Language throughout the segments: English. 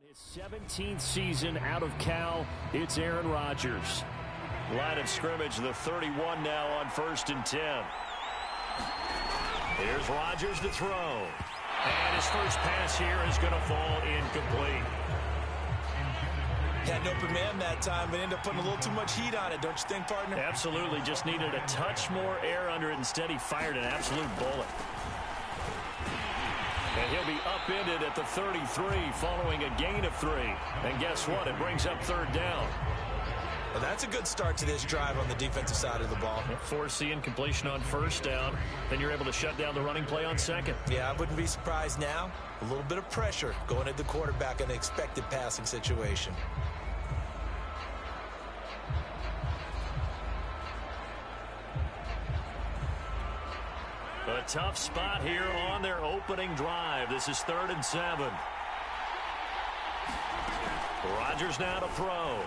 His 17th season out of Cal, it's Aaron Rodgers. Line of scrimmage, the 31 now on 1st and 10. Here's Rodgers to throw. And his first pass here is going to fall incomplete. Had an open man that time, but ended up putting a little too much heat on it, don't you think, partner? Absolutely. Just needed a touch more air under it. Instead, he fired an absolute bullet. And he'll be upended at the 33 following a gain of 3. And guess what? It brings up 3rd down. Well, that's a good start to this drive on the defensive side of the ball. Force the incompletion on 1st down. Then you're able to shut down the running play on 2nd. Yeah, I wouldn't be surprised now. A little bit of pressure going at the quarterback in an expected passing situation. A tough spot here on their opening drive. This is 3rd and 7. Rodgers now to throw.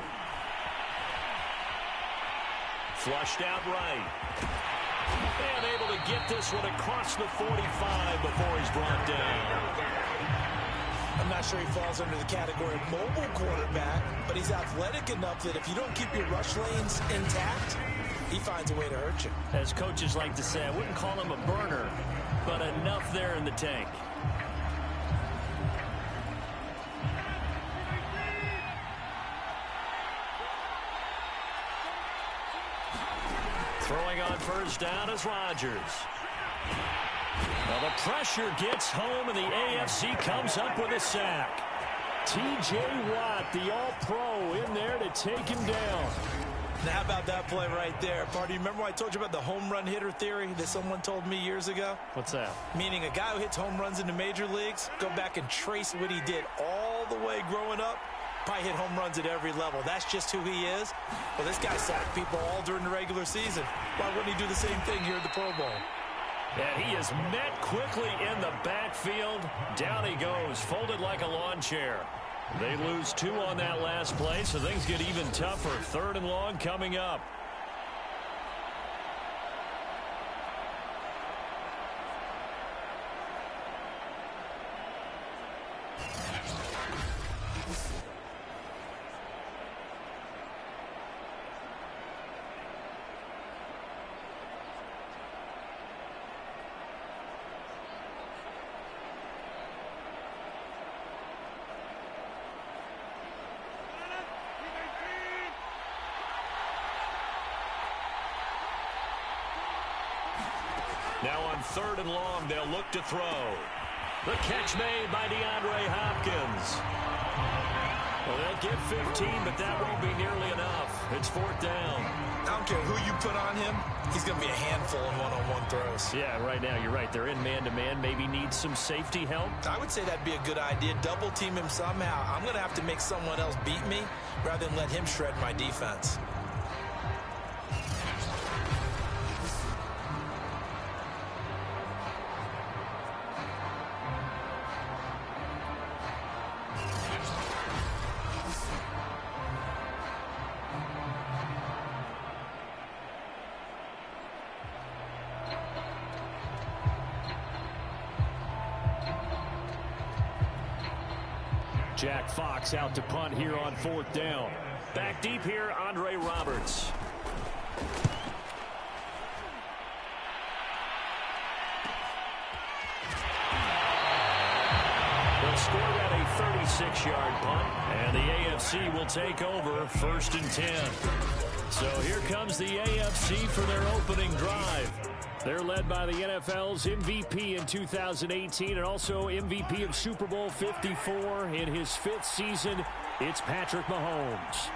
Flushed out right. And able to get this one across the 45 before he's brought down. I'm not sure he falls under the category of mobile quarterback, but he's athletic enough that if you don't keep your rush lanes intact, he finds a way to hurt you. As coaches like to say, I wouldn't call him a burner, but enough there in the tank. Throwing on 1st down is Rodgers. Well, the pressure gets home, and the AFC comes up with a sack. T.J. Watt, the all-pro, in there to take him down. Now, how about that play right there? Party, remember I told you about the home run hitter theory that someone told me years ago? What's that? Meaning a guy who hits home runs in the major leagues, go back and trace what he did all the way growing up, probably hit home runs at every level. That's just who he is. Well, this guy sacked people all during the regular season. Why wouldn't he do the same thing here at the Pro Bowl? And he is met quickly in the backfield. Down he goes, folded like a lawn chair. They lose 2 on that last play, so things get even tougher. 3rd and long coming up. Now on 3rd and long, they'll look to throw. The catch made by DeAndre Hopkins. Well, they'll get 15, but that won't be nearly enough. It's 4th down. I don't care who you put on him. He's going to be a handful in one-on-one throws. Yeah, right now, you're right. They're in man-to-man. Maybe needs some safety help. I would say that'd be a good idea. Double team him somehow. I'm going to have to make someone else beat me rather than let him shred my defense. Jack Fox out to punt here on 4th down. Back deep here, Andre Roberts. They'll score that a 36-yard punt, and the AFC will take over 1st and 10. So here comes the AFC for their opening drive. They're led by the NFL's MVP in 2018 and also MVP of Super Bowl 54 in his 5th season. It's Patrick Mahomes.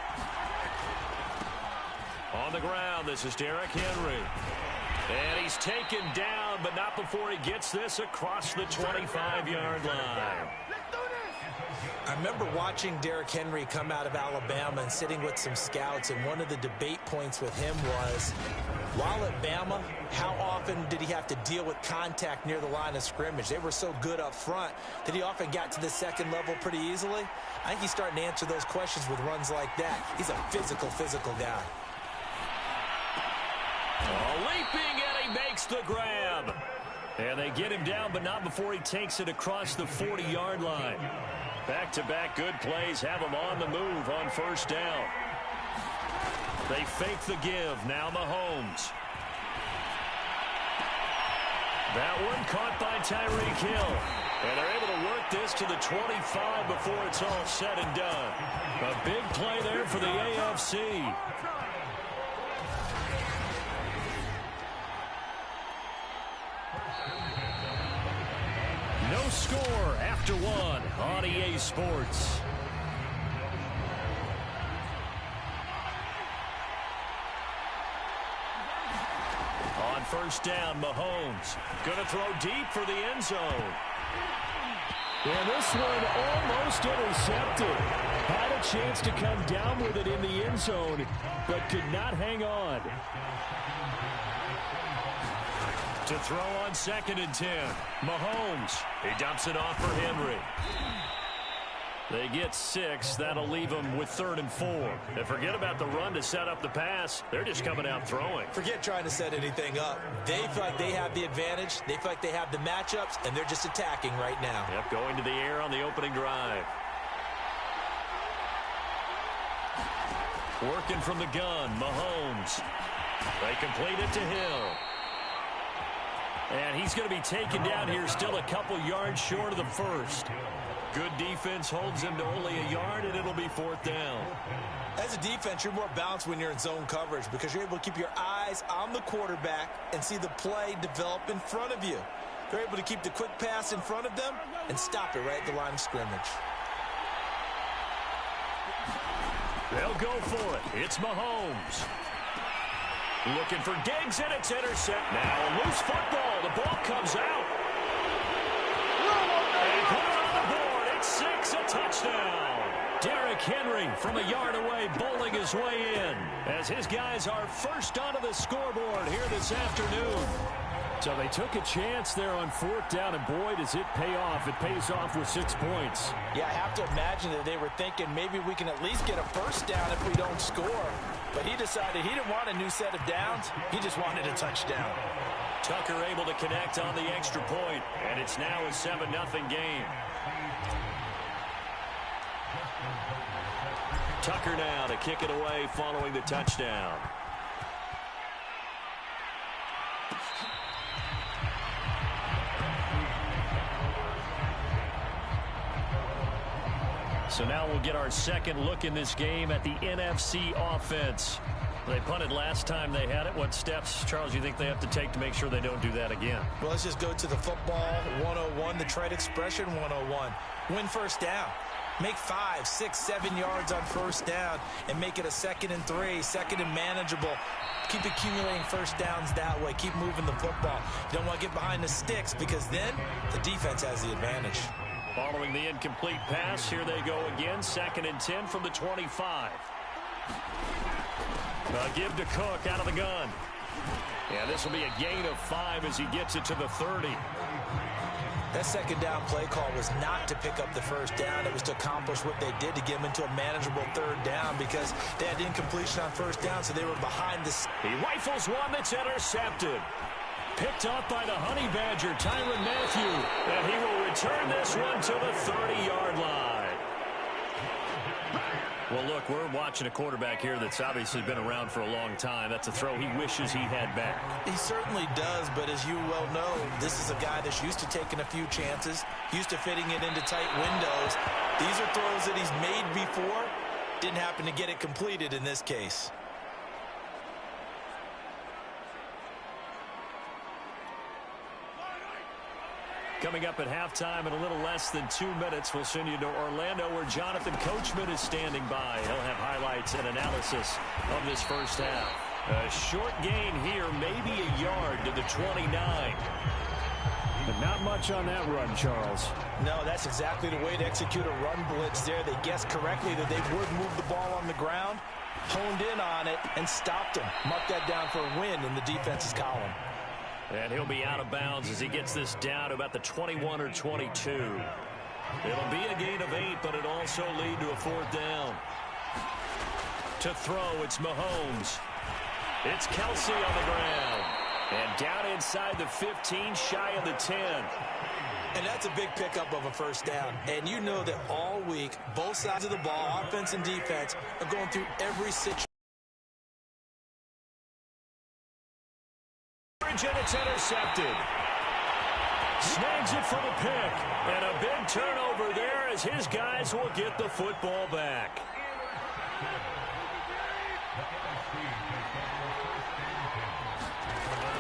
On the ground, this is Derrick Henry. And he's taken down, but not before he gets this across the 25-yard line. I remember watching Derrick Henry come out of Alabama and sitting with some scouts, and one of the debate points with him was, while at Bama, how often did he have to deal with contact near the line of scrimmage? They were so good up front that he often got to the 2nd level pretty easily. I think he's starting to answer those questions with runs like that. He's a physical guy. Leaping, and he makes the grab. And they get him down, but not before he takes it across the 40-yard line. Back-to-back good plays have them on the move on first down. They fake the give. Now Mahomes. That one caught by Tyreek Hill. And they're able to work this to the 25 before it's all said and done. A big play there for the AFC. No score after one on EA Sports. On first down, Mahomes going to throw deep for the end zone. And this one almost intercepted. Had a chance to come down with it in the end zone, but could not hang on. To throw on 2nd and 10. Mahomes. He dumps it off for Henry. They get 6. That'll leave them with 3rd and 4. And forget about the run to set up the pass. They're just coming out throwing. Forget trying to set anything up. They feel like they have the advantage. They feel like they have the matchups, and they're just attacking right now. Yep, going to the air on the opening drive. Working from the gun, Mahomes. They complete it to Hill. And he's going to be taken down here still a couple yards short of the first. Good defense holds him to only a yard, and it'll be 4th down. As a defense, you're more balanced when you're in zone coverage because you're able to keep your eyes on the quarterback and see the play develop in front of you. They're able to keep the quick pass in front of them and stop it right at the line of scrimmage. They'll go for it. It's Mahomes. Looking for Diggs, and it's intercept. Now a loose football. The ball comes out. And put it on the board. It's 6, a touchdown. Derrick Henry from a yard away bowling his way in as his guys are first onto the scoreboard here this afternoon. So they took a chance there on 4th down, and boy, does it pay off. It pays off with 6 points. Yeah, I have to imagine that they were thinking maybe we can at least get a first down if we don't score. But he decided he didn't want a new set of downs. He just wanted a touchdown. Tucker able to connect on the extra point, and it's now a 7-0 game. Tucker now to kick it away following the touchdown. So now we'll get our second look in this game at the NFC offense. They punted last time they had it. What steps, Charles, you think they have to take to make sure they don't do that again? Well, let's just go to the football 101, the trade expression 101. Win first down. Make 5, 6, 7 yards on first down and make it a 2nd and 3, 2nd and manageable. Keep accumulating first downs that way. Keep moving the football. You don't want to get behind the sticks because then the defense has the advantage. Following the incomplete pass, here they go again. 2nd and 10 from the 25. Give to Cook out of the gun. Yeah, this will be a gain of 5 as he gets it to the 30. That 2nd down play call was not to pick up the first down. It was to accomplish what they did to get them into a manageable 3rd down because they had incompletion on first down, so they were behind the... He rifles one that's intercepted. Picked up by the Honey Badger, Tyrann Mathieu. And he will return this one to the 30-yard line. Well, look, we're watching a quarterback here that's obviously been around for a long time. That's a throw he wishes he had back. He certainly does, but as you well know, this is a guy that's used to taking a few chances, used to fitting it into tight windows. These are throws that he's made before. Didn't happen to get it completed in this case. Coming up at halftime in a little less than 2 minutes, we'll send you to Orlando where Jonathan Coachman is standing by. He'll have highlights and analysis of this first half. A short gain here, maybe a yard to the 29. But not much on that run, Charles. No, that's exactly the way to execute a run blitz there. They guessed correctly that they would move the ball on the ground, honed in on it, and stopped him. Mark that down for a win in the defense's column. And he'll be out of bounds as he gets this down to about the 21 or 22. It'll be a gain of 8, but it'll also lead to a 4th down. To throw, it's Mahomes. It's Kelsey on the ground. And down inside the 15, shy of the 10. And that's a big pickup of a first down. And you know that all week, both sides of the ball, offense and defense, are going through every situation. And it's intercepted. Snags it for the pick. And a big turnover there as his guys will get the football back.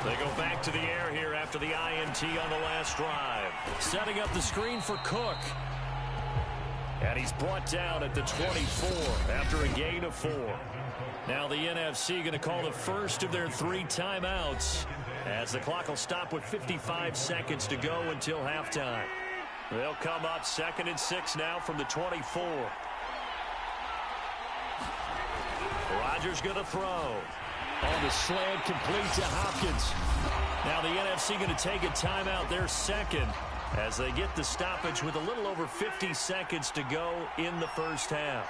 They go back to the air here after the INT on the last drive. Setting up the screen for Cook. And he's brought down at the 24 after a gain of 4. Now the NFC going to call the first of their 3 timeouts as the clock will stop with 55 seconds to go until halftime. They'll come up 2nd and 6 now from the 24. Rodgers going to throw. On the slant, complete to Hopkins. Now the NFC going to take a timeout, their second, as they get the stoppage with a little over 50 seconds to go in the first half.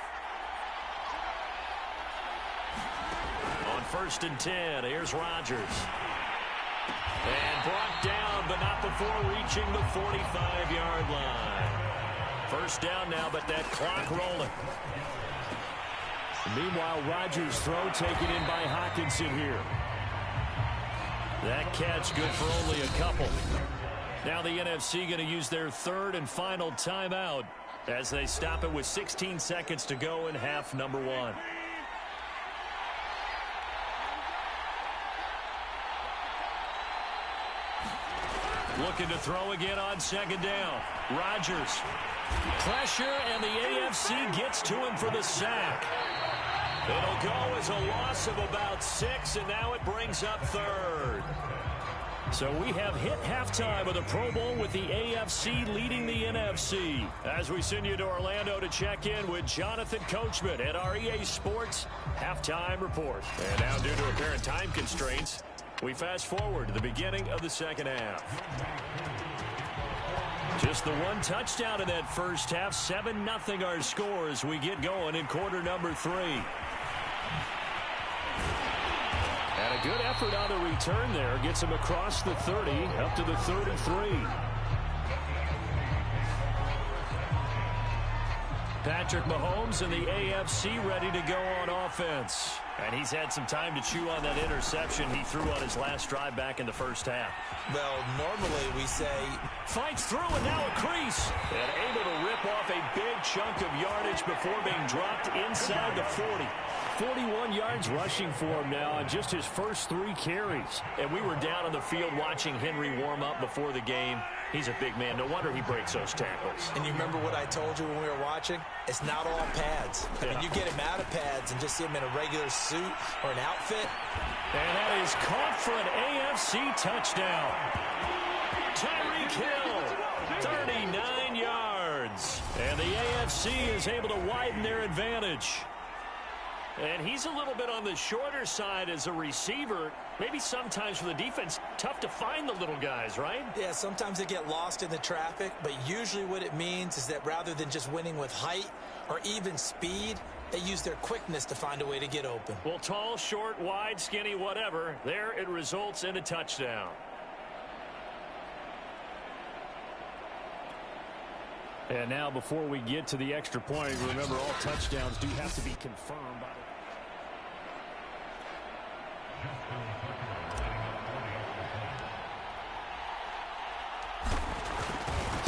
On 1st and 10, here's Rodgers. And brought down, but not before reaching the 45-yard line. First down now, but that clock rolling. Meanwhile, Rodgers' throw taken in by Hockenson here. That catch good for only a couple. Now the NFC going to use their 3rd and final timeout as they stop it with 16 seconds to go in half number 1. Looking to throw again on 2nd down. Rodgers. Pressure, and the AFC gets to him for the sack. It'll go as a loss of about 6, and now it brings up 3rd. So we have hit halftime of the Pro Bowl with the AFC leading the NFC. As we send you to Orlando to check in with Jonathan Coachman at our EA Sports Halftime Report. And now, due to apparent time constraints, we fast forward to the beginning of the second half. Just the 1 touchdown in that first half. 7-0 our score as we get going in quarter number 3. And a good effort on the return there. Gets him across the 30 up to the 33. Patrick Mahomes and the AFC ready to go on offense. And he's had some time to chew on that interception he threw on his last drive back in the first half. Well, normally we say fights through, and now a crease. And able to rip off a big chunk of yardage before being dropped inside the 40. 41 yards rushing for him now on just his first 3 carries. And we were down on the field watching Henry warm up before the game. He's a big man. No wonder he breaks those tackles. And you remember what I told you when we were watching? It's not all pads. I mean, you get him out of pads and just see him in a regular suit or an outfit. And that is caught for an AFC touchdown. Tyreek Hill, 39 yards. And the AFC is able to widen their advantage. And he's a little bit on the shorter side as a receiver. Maybe sometimes for the defense, tough to find the little guys, right? Yeah, sometimes they get lost in the traffic, but usually what it means is that rather than just winning with height or even speed, they use their quickness to find a way to get open. Well, tall, short, wide, skinny, whatever, there it results in a touchdown. And now before we get to the extra point, remember all touchdowns do have to be confirmed by the...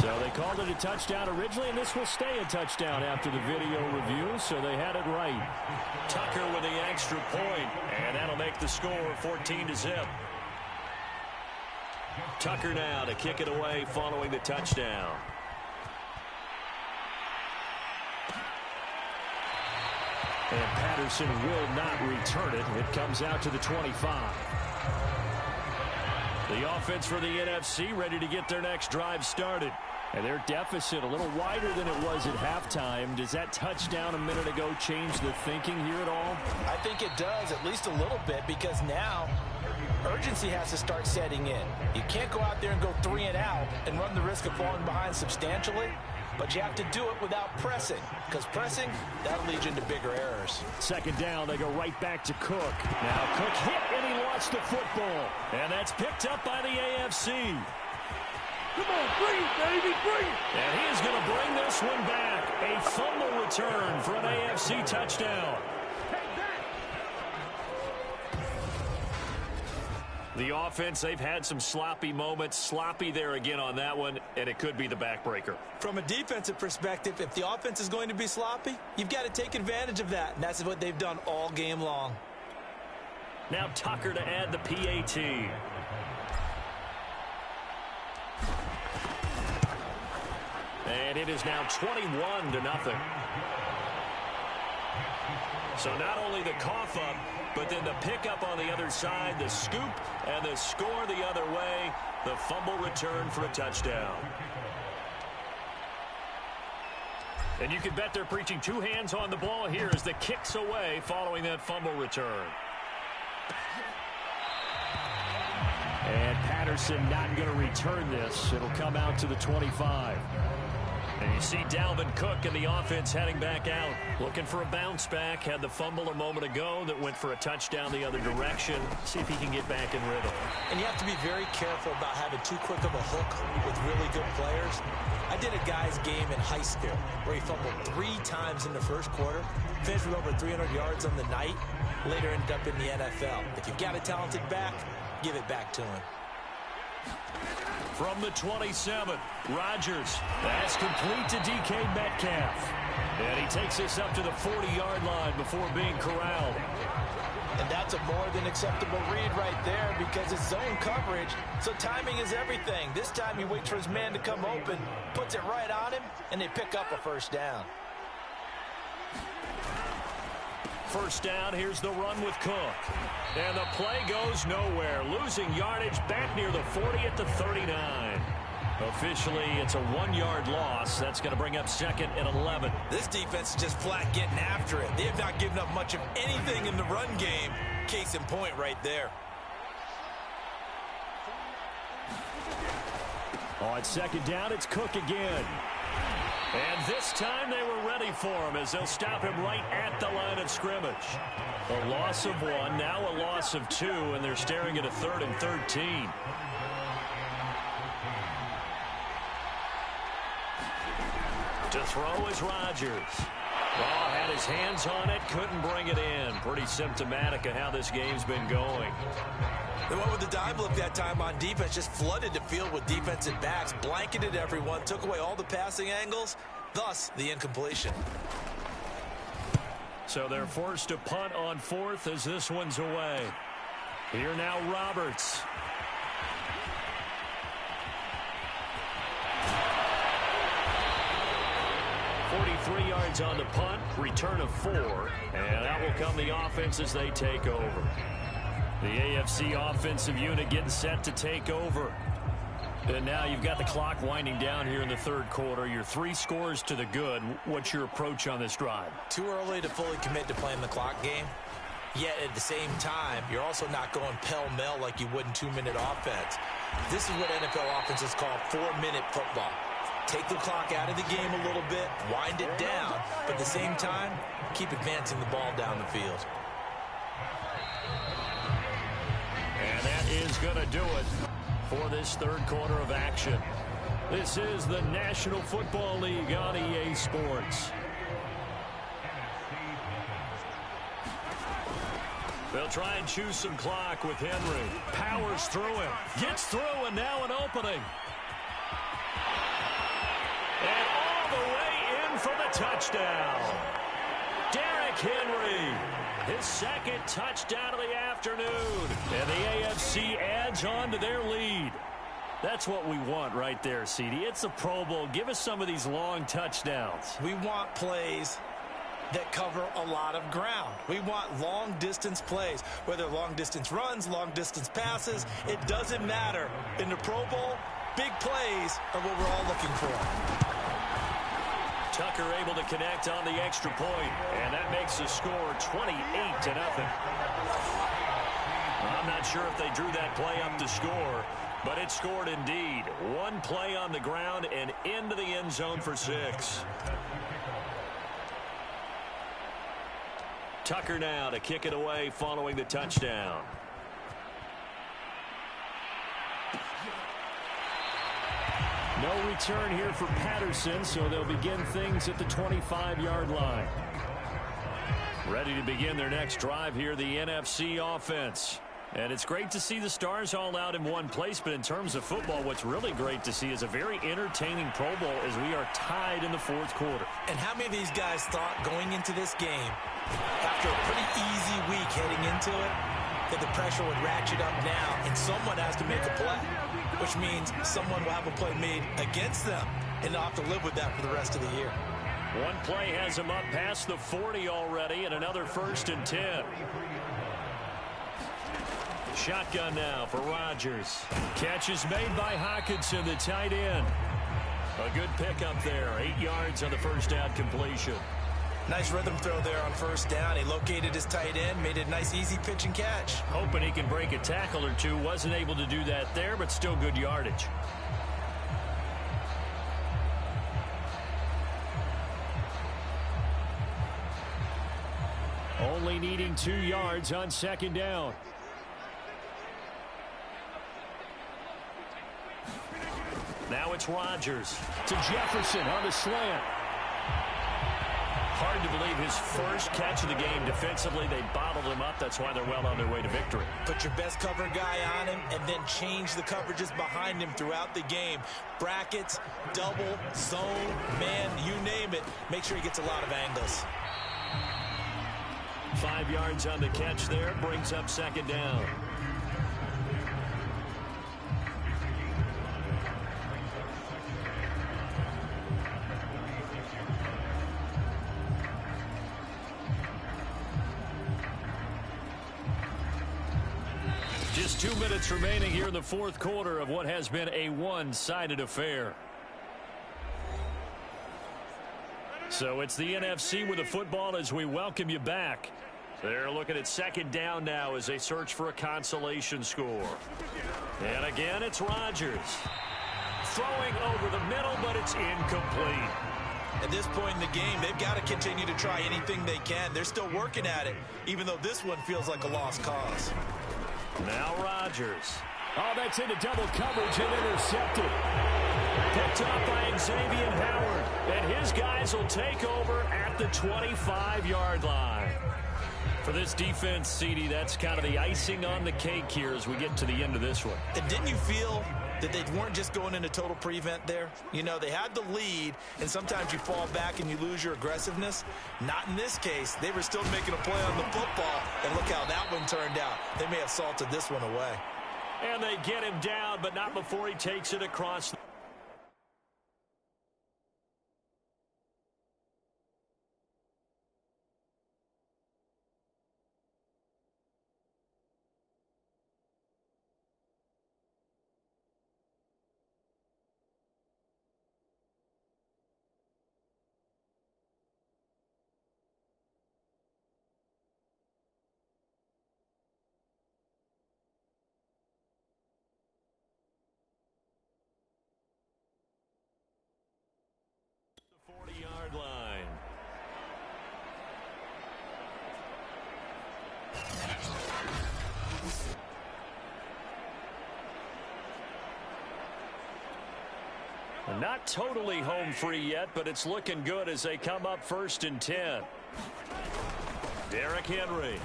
So they called it a touchdown originally, and this will stay a touchdown after the video review, so they had it right. Tucker with the extra point, and that'll make the score 14-0. Tucker now to kick it away following the touchdown. And Patterson will not return it. It comes out to the 25. The offense for the NFC ready to get their next drive started. And their deficit a little wider than it was at halftime. Does that touchdown a minute ago change the thinking here at all? I think it does, at least a little bit, because now urgency has to start setting in. You can't go out there and go 3 and out and run the risk of falling behind substantially. But you have to do it without pressing, because pressing, that'll lead you into bigger errors. Second down, they go right back to Cook. Now Cook hit, and he lost the football. And that's picked up by the AFC. Come on, bring it, baby, bring it. And he is going to bring this one back. A fumble return for an AFC touchdown. The offense, they've had some sloppy moments. Sloppy there again on that one, and it could be the backbreaker. From a defensive perspective, if the offense is going to be sloppy, you've got to take advantage of that, and that's what they've done all game long. Now Tucker to add the PAT. And it is now 21-0. So not only the cough up, but then the pickup on the other side, the scoop, and the score the other way. The fumble return for a touchdown. And you can bet they're preaching two hands on the ball here as the kick's away following that fumble return. And Patterson not going to return this. It'll come out to the 25. And you see Dalvin Cook and the offense heading back out. Looking for a bounce back. Had the fumble a moment ago that went for a touchdown the other direction. See if he can get back in rhythm. And you have to be very careful about having too quick of a hook with really good players. I did a guy's game in high school where he fumbled 3 times in the first quarter. Finished with over 300 yards on the night. Later ended up in the NFL. If you've got a talented back, give it back to him. From the 27, Rodgers. That's complete to DK Metcalf. And he takes this up to the 40-yard line before being corralled. And that's a more than acceptable read right there because it's zone coverage, so timing is everything. This time he waits for his man to come open, puts it right on him, and they pick up a first down. First down, here's the run with Cook. And the play goes nowhere. Losing yardage back near the 40 at the 39. Officially, it's a 1-yard loss. That's going to bring up second and 11. This defense is just flat getting after it. They have not given up much of anything in the run game. Case in point right there. On second down, it's Cook again. And this time they were ready for him as they'll stop him right at the line of scrimmage. A loss of 1, now a loss of 2, and they're staring at a 3rd and 13. To throw is Rodgers. Oh, had his hands on it, couldn't bring it in. Pretty symptomatic of how this game's been going. They went with the dive look that time on defense, just flooded the field with defensive backs, blanketed everyone, took away all the passing angles, thus the incompletion. So they're forced to punt on 4th as this one's away. Here now Roberts. .43 yards on the punt, return of 4, and out will come the offense as they take over. The AFC offensive unit getting set to take over. And now you've got the clock winding down here in the 3rd quarter. Your 3 scores to the good. What's your approach on this drive? Too early to fully commit to playing the clock game. Yet at the same time, you're also not going pell-mell like you would in 2-minute offense. This is what NFL offenses call 4-minute football. Take the clock out of the game a little bit, wind it down, but at the same time, keep advancing the ball down the field. And that is going to do it for this 3rd quarter of action. This is the National Football League on EA Sports. They'll try and choose some clock with Henry. Powers through him. Gets through, and now an opening. And all the way in for the touchdown. Derrick Henry. His 2nd touchdown of the afternoon. And the AFC adds on to their lead. That's what we want right there, CD. It's a Pro Bowl. Give us some of these long touchdowns. We want plays that cover a lot of ground. We want long-distance plays, whether long-distance runs, long-distance passes. It doesn't matter. In the Pro Bowl, big plays are what we're all looking for. Tucker able to connect on the extra point, and that makes the score 28-0. I'm not sure if they drew that play up to score, but it scored indeed. 1 play on the ground and into the end zone for 6. Tucker now to kick it away following the touchdown. No return here for Patterson, so they'll begin things at the 25-yard line. Ready to begin their next drive here, the NFC offense. And it's great to see the stars all out in one place, but in terms of football, what's really great to see is a very entertaining Pro Bowl as we are tied in the fourth quarter. And how many of these guys thought going into this game, after a pretty easy week heading into it, that the pressure would ratchet up now and someone has to make a play, which means someone will have a play made against them, and they'll have to live with that for the rest of the year. One play has him up past the 40 already, and another 1st and 10. Shotgun now for Rodgers. Catch is made by Hockenson, the tight end. A good pickup there. 8 yards on the first down completion. Nice rhythm throw there on first down. He located his tight end, made it a nice, easy pitch and catch. Hoping he can break a tackle or two. Wasn't able to do that there, but still good yardage. Only needing 2 yards on second down. Now it's Rodgers. To Jefferson on the slant. Hard to believe his first catch of the game. Defensively, they bottled him up. That's why they're well on their way to victory. Put your best cover guy on him and then change the coverages behind him throughout the game. Brackets, double, zone, man, you name it. Make sure he gets a lot of angles. 5 yards on the catch there. Brings up second down. Just 2 minutes remaining here in the fourth quarter of what has been a one-sided affair. So it's the NFC with the football as we welcome you back. They're looking at second down now as they search for a consolation score. And again, it's Rodgers. Throwing over the middle, but it's incomplete. At this point in the game, they've got to continue to try anything they can. They're still working at it, even though this one feels like a lost cause. Now Rodgers. Oh, that's into double coverage and intercepted. Picked up by Xavier Howard. And his guys will take over at the 25-yard line. For this defense, CD, that's kind of the icing on the cake here as we get to the end of this one. And didn't you feel that they weren't just going into total prevent there? You know, they had the lead, and sometimes you fall back and you lose your aggressiveness. Not in this case. They were still making a play on the football, and look how that one turned out. They may have salted this one away. And they get him down, but not before he takes it across. The 40-yard line. Not totally home free yet, but it's looking good as they come up 1st and 10. Derrick Henry.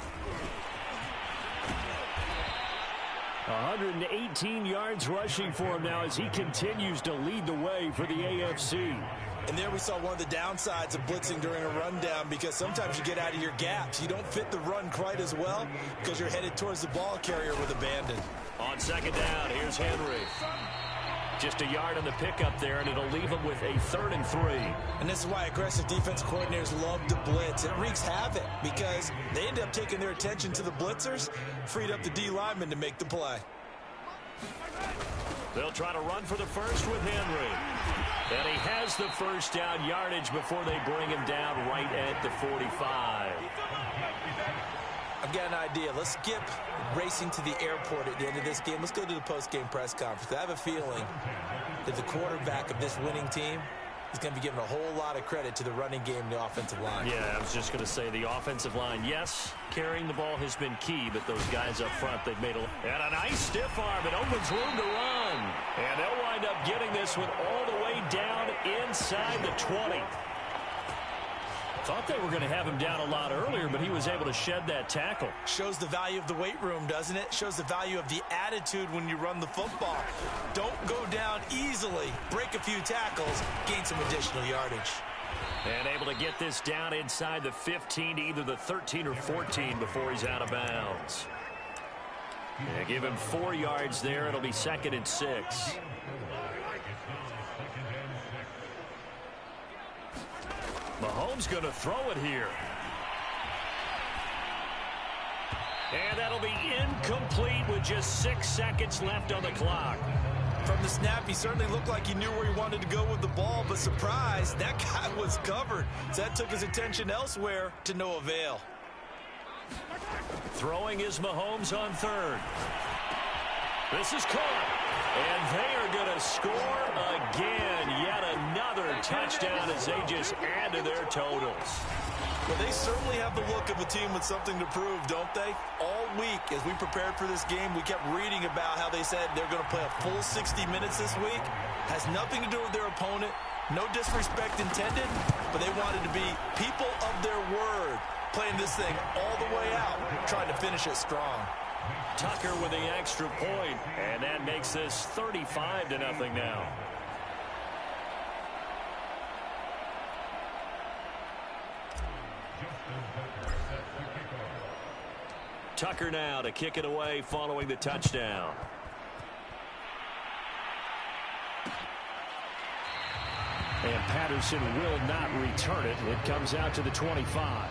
118 yards rushing for him now as he continues to lead the way for the AFC. And there we saw one of the downsides of blitzing during a rundown, because sometimes you get out of your gaps. You don't fit the run quite as well because you're headed towards the ball carrier with abandon. On second down, here's Henry. Just a yard on the pickup there, and it'll leave him with a 3rd and 3. And this is why aggressive defense coordinators love to blitz. It wreaks havoc because they end up taking their attention to the blitzers, freed up the D lineman to make the play. They'll try to run for the first with Henry. And he has the first down yardage before they bring him down right at the 45. I've got an idea. Let's skip racing to the airport at the end of this game. Let's go to the post-game press conference. I have a feeling that the quarterback of this winning team is going to be given a whole lot of credit to the running game and the offensive line. Yeah, I was just going to say the offensive line, yes, carrying the ball has been key, but those guys up front, they've made and a nice stiff arm. It opens room to run. And they'll wind up getting this one all the down inside the 20. Thought they were going to have him down a lot earlier, but he was able to shed that tackle. Shows the value of the weight room, doesn't it? Shows the value of the attitude when you run the football. Don't go down easily. Break a few tackles, gain some additional yardage. And able to get this down inside the 15 to either the 13 or 14 before he's out of bounds. Yeah, give him 4 yards there. It'll be 2nd and 6. Mahomes going to throw it here. And that'll be incomplete with just 6 seconds left on the clock. From the snap, he certainly looked like he knew where he wanted to go with the ball, but surprise, that guy was covered. So that took his attention elsewhere to no avail. Throwing is Mahomes on 3rd. This is caught. And they are going to score again. Yet another touchdown as they just add to their totals. Well, they certainly have the look of a team with something to prove, don't they? All week, as we prepared for this game, we kept reading about how they said they're going to play a full 60 minutes this week. Has nothing to do with their opponent. No disrespect intended, but they wanted to be people of their word, playing this thing all the way out, trying to finish it strong. Tucker with the extra point, and that makes this 35-0 now. Tucker now to kick it away following the touchdown. And Patterson will not return it. It comes out to the 25.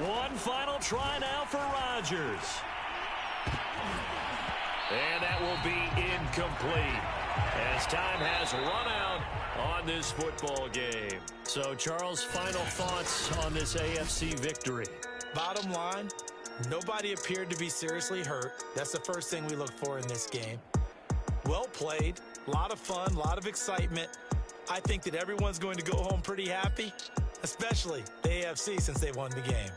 One final try now for Rodgers. And that will be incomplete as time has run out on this football game. So, Charles, final thoughts on this AFC victory? Bottom line, nobody appeared to be seriously hurt. That's the first thing we look for in this game. Well played, a lot of fun, a lot of excitement. I think that everyone's going to go home pretty happy, especially the AFC since they won the game.